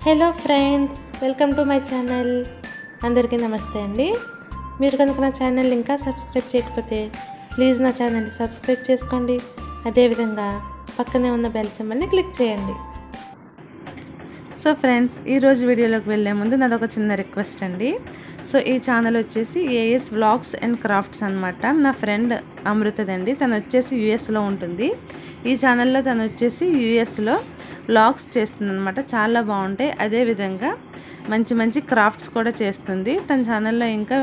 Hello friends, welcome to my channel. అందరికీ నమస్తే అండి. మీరు కనుక నా ఛానల్ ఇంకా సబ్స్క్రైబ్ చేయకపోతే ప్లీజ్ నా ఛానల్ని సబ్స్క్రైబ్ చేసుకోండి. అదేవిధంగా పక్కనే ఉన్న బెల్ సింబల్ని క్లిక్ చేయండి. సో ఫ్రెండ్స్, ఈరోజు వీడియోలోకి వెళ్ళే ముందు నాది ఒక చిన్న రిక్వెస్ట్ అండి. సో ఈ ఛానల్ వచ్చేసి ఏఎస్ వ్లాగ్స్ అండ్ క్రాఫ్ట్స్ అనమాట. నా ఫ్రెండ్ అమృతదండి, తను వచ్చేసి యూఎస్లో ఉంటుంది. ఈ ఛానల్లో తను వచ్చేసి యూఎస్లో వ్లాగ్స్ చేస్తుంది అనమాట. చాలా బాగుంటాయి. అదేవిధంగా మంచి మంచి క్రాఫ్ట్స్ కూడా చేస్తుంది. తన ఛానల్లో ఇంకా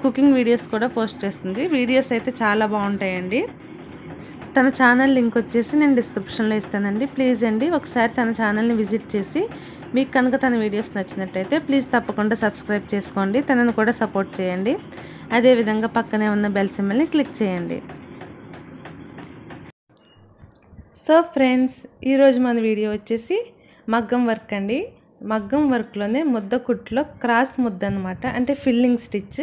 కుకింగ్ వీడియోస్ కూడా పోస్ట్ చేస్తుంది. వీడియోస్ అయితే చాలా బాగుంటాయండి. తన ఛానల్ లింక్ వచ్చేసి నేను డిస్క్రిప్షన్లో ఇస్తానండి. ప్లీజ్ అండి ఒకసారి తన ఛానల్ని విజిట్ చేసి మీకు కనుక తన వీడియోస్ నచ్చినట్టయితే ప్లీజ్ తప్పకుండా సబ్స్క్రైబ్ చేసుకోండి. తనను కూడా సపోర్ట్ చేయండి. అదేవిధంగా పక్కనే ఉన్న బెల్ సింబల్ని క్లిక్ చేయండి. సో ఫ్రెండ్స్, ఈరోజు మన వీడియో వచ్చేసి మగ్గం వర్క్ అండి. మగ్గం వర్క్లోనే ముద్ద కుట్లో క్రాస్ ముద్ద అనమాట, అంటే ఫిల్లింగ్ స్టిచ్.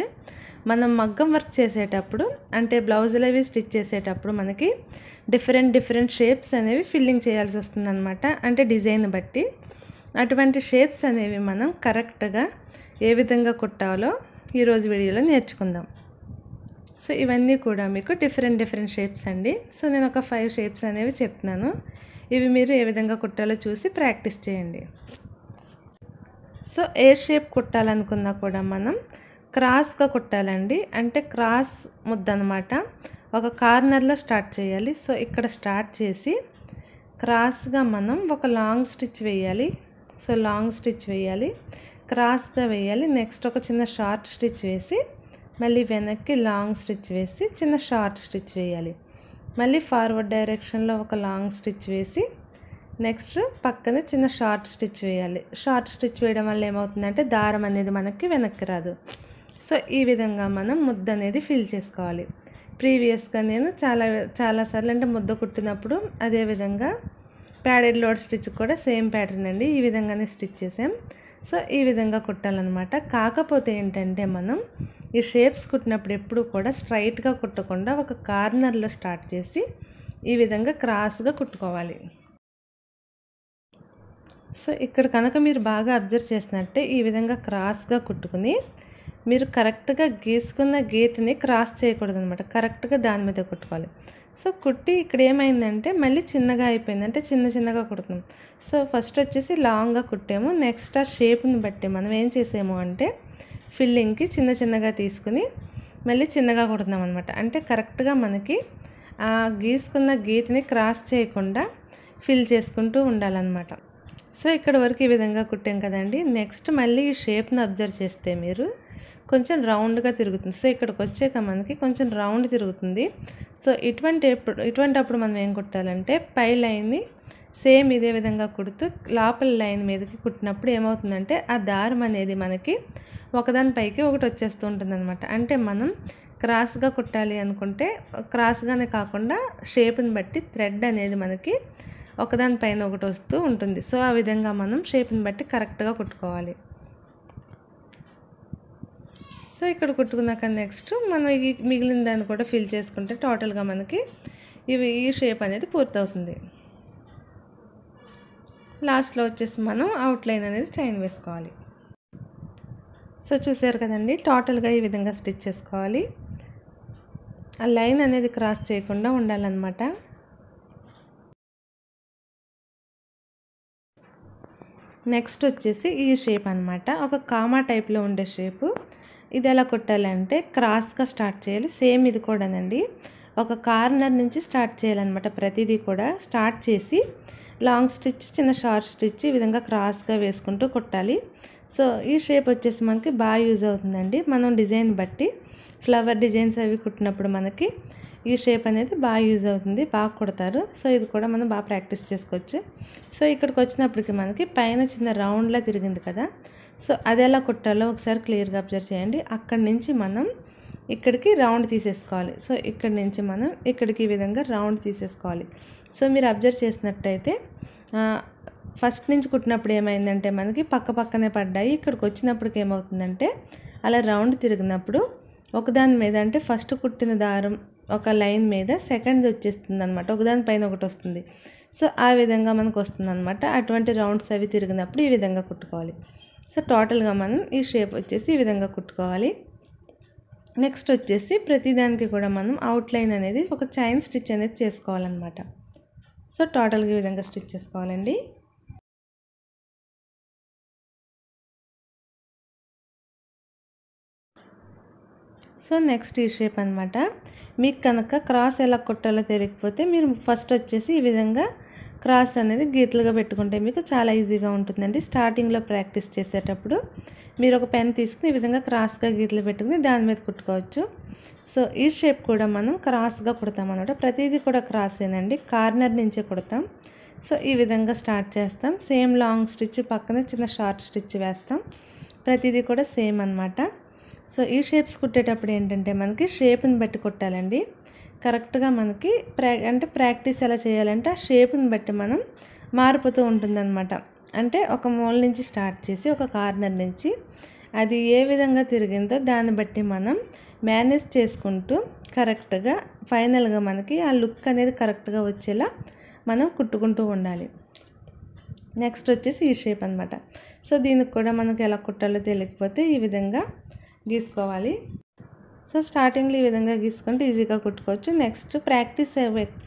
మనం మగ్గం వర్క్ చేసేటప్పుడు అంటే బ్లౌజులు అవి స్టిచ్ చేసేటప్పుడు మనకి డిఫరెంట్ షేప్స్ అనేవి ఫిల్లింగ్ చేయాల్సి వస్తుంది అనమాట, అంటే డిజైన్ బట్టి. అటువంటి షేప్స్ అనేవి మనం కరెక్ట్గా ఏ విధంగా కుట్టాలో ఈరోజు వీడియోలో నేర్చుకుందాం. సో ఇవన్నీ కూడా మీకు డిఫరెంట్ షేప్స్ అండి. సో నేను ఒక 5 షేప్స్ అనేవి చెప్తున్నాను. ఇవి మీరు ఏ విధంగా కుట్టాలో చూసి ప్రాక్టీస్ చేయండి. సో ఏ షేప్ కుట్టాలనుకున్నా కూడా మనం క్రాస్గా కుట్టాలండి. అంటే క్రాస్ ముద్ద అనమాట. ఒక కార్నర్లో స్టార్ట్ చేయాలి. సో ఇక్కడ స్టార్ట్ చేసి క్రాస్గా మనం ఒక లాంగ్ స్టిచ్ వేయాలి. సో లాంగ్ స్టిచ్ వేయాలి, క్రాస్గా వేయాలి. నెక్స్ట్ ఒక చిన్న షార్ట్ స్టిచ్ వేసి మళ్ళీ వెనక్కి లాంగ్ స్టిచ్ వేసి చిన్న షార్ట్ స్టిచ్ వేయాలి. మళ్ళీ ఫార్వర్డ్ డైరెక్షన్లో ఒక లాంగ్ స్టిచ్ వేసి నెక్స్ట్ పక్కన చిన్న షార్ట్ స్టిచ్ వేయాలి. షార్ట్ స్టిచ్ వేయడం వల్ల ఏమవుతుందంటే దారం అనేది మనకి వెనక్కి రాదు. సో ఈ విధంగా మనం ముద్ద అనేది ఫిల్ చేసుకోవాలి. ప్రీవియస్గా నేను చాలాసార్లు అంటే ముద్ద కుట్టినప్పుడు అదేవిధంగా ప్యాడెడ్ లోడ్ స్టిచ్ కూడా సేమ్ ప్యాటర్న్ అండి. ఈ విధంగానే స్టిచ్ చేసాం. సో ఈ విధంగా కుట్టాలన్నమాట. కాకపోతే ఏంటంటే మనం ఈ షేప్స్ కుట్టినప్పుడు ఎప్పుడు కూడా స్ట్రైట్గా కుట్టకుండా ఒక కార్నర్లో స్టార్ట్ చేసి ఈ విధంగా క్రాస్గా కుట్టుకోవాలి. సో ఇక్కడ కనుక మీరు బాగా అబ్జర్వ్ చేసినట్టే ఈ విధంగా క్రాస్గా కుట్టుకుని మీరు కరెక్ట్గా గీసుకున్న గీతని క్రాస్ చేయకూడదు అనమాట. కరెక్ట్గా దాని మీద కుట్టుకోవాలి. సో కుట్టి ఇక్కడ ఏమైందంటే మళ్ళీ చిన్నగా అయిపోయింది, అంటే చిన్నగా కుడుతున్నాం. సో ఫస్ట్ వచ్చేసి లాంగ్గా కుట్టాము. నెక్స్ట్ ఆ షేప్ని బట్టి మనం ఏం చేసాము అంటే ఫిల్లింగ్కి చిన్నగా తీసుకుని మళ్ళీ చిన్నగా కుడుతున్నాం అనమాట. అంటే కరెక్ట్గా మనకి ఆ గీసుకున్న గీతని క్రాస్ చేయకుండా ఫిల్ చేసుకుంటూ ఉండాలన్నమాట. సో ఇక్కడ వరకు ఈ విధంగా కుట్టాం కదండి. నెక్స్ట్ మళ్ళీ ఈ షేప్ని అబ్జర్వ్ చేస్తే మీరు కొంచెం రౌండ్గా తిరుగుతుంది. సో ఇక్కడికి వచ్చాక మనకి కొంచెం రౌండ్ తిరుగుతుంది. సో ఇటువంటప్పుడు మనం ఏం కుట్టాలంటే పై లైన్ని సేమ్ ఇదే విధంగా కుడుతూ లోపల లైన్ మీదకి కుట్టినప్పుడు ఏమవుతుందంటే ఆ దారం అనేది మనకి ఒకదానిపైకి ఒకటి వచ్చేస్తూ ఉంటుంది అనమాట. అంటే మనం క్రాస్గా కుట్టాలి అనుకుంటే క్రాస్గానే కాకుండా షేప్ని బట్టి థ్రెడ్ అనేది మనకి ఒకదానిపైన ఒకటి వస్తూ ఉంటుంది. సో ఆ విధంగా మనం షేప్ని బట్టి కరెక్ట్గా కుట్టుకోవాలి. సో ఇక్కడ కుట్టుకున్నాక నెక్స్ట్ మనం ఈ మిగిలిన దాన్ని కూడా ఫిల్ చేసుకుంటే టోటల్గా మనకి ఈ షేప్ అనేది పూర్తవుతుంది. లాస్ట్లో వచ్చేసి మనం అవుట్లైన్ అనేది చైన్ వేసుకోవాలి. సో చూసారు కదండి, టోటల్గా ఈ విధంగా స్టిచ్ చేసుకోవాలి. ఆ లైన్ అనేది క్రాస్ చేయకుండా ఉండాలన్నమాట. నెక్స్ట్ వచ్చేసి ఈ షేప్ అనమాట, ఒక కామా టైప్లో ఉండే షేపు. ఇది ఎలా కుట్టాలంటే క్రాస్గా స్టార్ట్ చేయాలి. సేమ్ ఇది కూడానండి, ఒక కార్నర్ నుంచి స్టార్ట్ చేయాలన్నమాట. ప్రతిదీ కూడా స్టార్ట్ చేసి లాంగ్ స్టిచ్ చిన్న షార్ట్ స్టిచ్ ఈ విధంగా క్రాస్గా వేసుకుంటూ కుట్టాలి. సో ఈ షేప్ వచ్చేసి మనకి బాగా యూజ్ అవుతుందండి. మనం డిజైన్ బట్టి ఫ్లవర్ డిజైన్స్ అవి కుట్టినప్పుడు మనకి ఈ షేప్ అనేది బాగా యూజ్ అవుతుంది, బాగా కుడతారు. సో ఇది కూడా మనం బాగా ప్రాక్టీస్ చేసుకోవచ్చు. సో ఇక్కడికి వచ్చినప్పటికి మనకి పైన చిన్న రౌండ్లా తిరిగింది కదా. సో అది ఎలా కుట్టాలో ఒకసారి క్లియర్గా అబ్జర్వ్ చేయండి. అక్కడి నుంచి మనం ఇక్కడికి రౌండ్ తీసేసుకోవాలి. సో ఇక్కడి నుంచి మనం ఇక్కడికి ఈ విధంగా రౌండ్ తీసేసుకోవాలి. సో మీరు అబ్జర్వ్ చేసినట్టయితే ఫస్ట్ నుంచి కుట్టినప్పుడు ఏమైందంటే మనకి పక్కనే పడ్డాయి. ఇక్కడికి వచ్చినప్పటికి ఏమవుతుందంటే అలా రౌండ్ తిరిగినప్పుడు ఒకదాని మీద అంటే ఫస్ట్ కుట్టిన దారం ఒక లైన్ మీద సెకండ్స్ వచ్చేస్తుంది అనమాట, ఒకదానిపైన ఒకటి వస్తుంది. సో ఆ విధంగా మనకు వస్తుంది అనమాట. అటువంటి రౌండ్స్ అవి తిరిగినప్పుడు ఈ విధంగా కుట్టుకోవాలి. సో టోటల్గా మనం ఈ షేప్ వచ్చేసి ఈ విధంగా కుట్టుకోవాలి. నెక్స్ట్ వచ్చేసి ప్రతిదానికి కూడా మనం అవుట్లైన్ అనేది ఒక చైన్ స్టిచ్ అనేది చేసుకోవాలన్నమాట. సో టోటల్గా ఈ విధంగా స్టిచ్ చేసుకోవాలండి. సో నెక్స్ట్ ఈ షేప్ అనమాట. మీకు కనుక క్రాస్ ఎలా కుట్టాలో తెలియకపోతే మీరు ఫస్ట్ వచ్చేసి ఈ విధంగా క్రాస్ అనేది గీతలుగా పెట్టుకుంటే మీకు చాలా ఈజీగా ఉంటుందండి. స్టార్టింగ్లో ప్రాక్టీస్ చేసేటప్పుడు మీరు ఒక పెన్ తీసుకుని ఈ విధంగా క్రాస్గా గీతలు పెట్టుకుని దాని మీద కుట్టుకోవచ్చు. సో ఈ షేప్ కూడా మనం క్రాస్గా కుడతాం అన్నమాట. ప్రతిదీ కూడా క్రాసేనండి, కార్నర్ నుంచే కుడతాం. సో ఈ విధంగా స్టార్ట్ చేస్తాం. సేమ్ లాంగ్ స్టిచ్ పక్కన చిన్న షార్ట్ స్టిచ్ వేస్తాం. ప్రతిదీ కూడా సేమ్ అన్నమాట. సో ఈ షేప్స్ కుట్టేటప్పుడు ఏంటంటే మనకి షేప్ని బట్టి కుట్టాలండి. కరెక్ట్గా మనకి ప్రాక్టీస్ ఎలా చేయాలంటే ఆ షేప్ని బట్టి మనం మారిపోతూ ఉంటుందన్నమాట. అంటే ఒక మూల నుంచి స్టార్ట్ చేసి ఒక కార్నర్ నుంచి అది ఏ విధంగా తిరిగిందో దాన్ని బట్టి మనం మేనేజ్ చేసుకుంటూ కరెక్ట్గా ఫైనల్గా మనకి ఆ లుక్ అనేది కరెక్ట్గా వచ్చేలా మనం కుట్టుకుంటూ ఉండాలి. నెక్స్ట్ వచ్చేసి ఈ షేప్ అనమాట. సో దీనికి కూడా మనకు ఎలా కుట్టాలో తెలియకపోతే ఈ విధంగా గీసుకోవాలి. సో స్టార్టింగ్లో ఈ విధంగా గీసుకుంటే ఈజీగా కుట్టుకోవచ్చు. నెక్స్ట్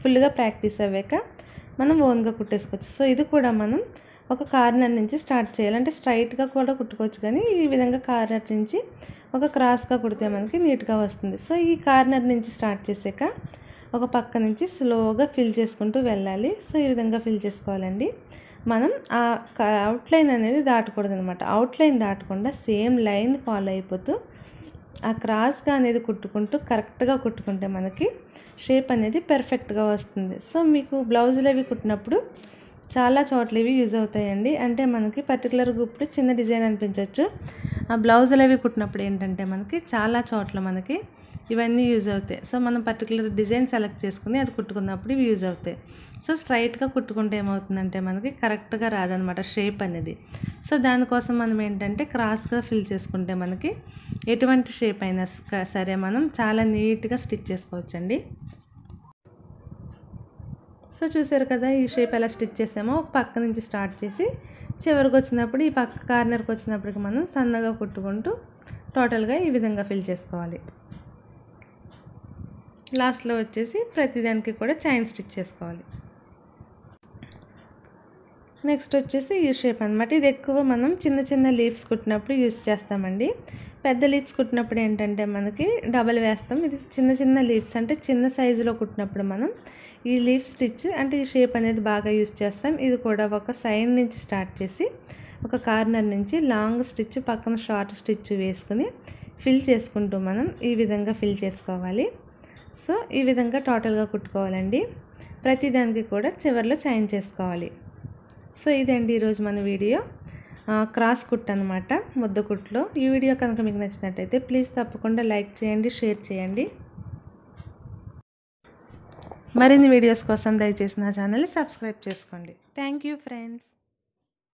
ఫుల్గా ప్రాక్టీస్ అవ్వాక మనం ఓన్గా కుట్టేసుకోవచ్చు. సో ఇది కూడా మనం ఒక కార్నర్ నుంచి స్టార్ట్ చేయాలి. అంటే స్ట్రైట్గా కూడా కుట్టుకోవచ్చు, కానీ ఈ విధంగా కార్నర్ నుంచి ఒక క్రాస్గా కుడితే మనకి నీట్గా వస్తుంది. సో ఈ కార్నర్ నుంచి స్టార్ట్ చేసాక ఒక పక్క నుంచి స్లోగా ఫిల్ చేసుకుంటూ వెళ్ళాలి. సో ఈ విధంగా ఫిల్ చేసుకోవాలండి. మనం ఆ అవుట్లైన్ అనేది దాటకూడదు అనమాట. అవుట్లైన్ దాటకుండా సేమ్ లైన్ ఫాలో అయిపోతూ ఆ క్రాస్గా అనేది కుట్టుకుంటూ కరెక్ట్గా కుట్టుకుంటే మనకి షేప్ అనేది పర్ఫెక్ట్గా వస్తుంది. సో మీకు బ్లౌజులు అవి కుట్టినప్పుడు చాలా చోట్ల ఇవి యూజ్ అవుతాయండి. అంటే మనకి పర్టికులర్గా ఇప్పుడు చిన్న డిజైన్ అనిపించవచ్చు, ఆ బ్లౌజులు అవి కుట్టినప్పుడు ఏంటంటే మనకి చాలా చోట్ల మనకి ఇవన్నీ యూజ్ అవుతాయి. సో మనం పర్టికులర్ డిజైన్ సెలెక్ట్ చేసుకుని అది కుట్టుకున్నప్పుడు ఇవి యూజ్ అవుతాయి. సో స్ట్రైట్గా కుట్టుకుంటే ఏమవుతుందంటే మనకి కరెక్ట్గా రాదనమాట షేప్ అనేది. సో దానికోసం మనం ఏంటంటే క్రాస్గా ఫిల్ చేసుకుంటే మనకి ఎటువంటి షేప్ అయినా సరే మనం చాలా నీట్గా స్టిచ్ చేసుకోవచ్చండి. సో చూసారు కదా ఈ షేప్ ఎలా స్టిచ్ చేసామో. ఒక పక్క నుంచి స్టార్ట్ చేసి చివరికి వచ్చినప్పుడు ఈ పక్క కార్నర్కి వచ్చినప్పటికి మనం సన్నగా కుట్టుకుంటూ టోటల్గా ఈ విధంగా ఫిల్ చేసుకోవాలి. లాస్ట్లో వచ్చేసి ప్రతిదానికి కూడా చైన్ స్టిచ్ చేసుకోవాలి. నెక్స్ట్ వచ్చేసి ఈ షేప్ అనమాట. ఇది ఎక్కువ మనం చిన్న చిన్న లీవ్స్ కుట్టినప్పుడు యూస్ చేస్తామండి. పెద్ద లీవ్స్ కుట్టినప్పుడు ఏంటంటే మనకి డబల్ వేస్తాం. ఇది చిన్న చిన్న లీవ్స్ అంటే చిన్న సైజులో కుట్టినప్పుడు మనం ఈ లీఫ్ స్టిచ్ అంటే ఈ షేప్ అనేది బాగా యూస్ చేస్తాం. ఇది కూడా ఒక సైడ్ నుంచి స్టార్ట్ చేసి ఒక కార్నర్ నుంచి లాంగ్ స్టిచ్ పక్కన షార్ట్ స్టిచ్ వేసుకుని ఫిల్ చేసుకుంటూ మనం ఈ విధంగా ఫిల్ చేసుకోవాలి. సో ఈ విధంగా టోటల్గా కుట్టుకోవాలండి. ప్రతిదానికి కూడా చివర్లో చైన్ చేసుకోవాలి. సో ఇదండి ఈరోజు మన వీడియో, క్రాస్ కుట్ అనమాట, ముద్ద కుట్లో. ఈ వీడియో కనుక మీకు నచ్చినట్టయితే ప్లీజ్ తప్పకుండా లైక్ చేయండి, షేర్ చేయండి. మరిన్ని వీడియోస్ కోసం దయచేసి నా ఛానల్ని సబ్స్క్రైబ్ చేసుకోండి. Thank you friends.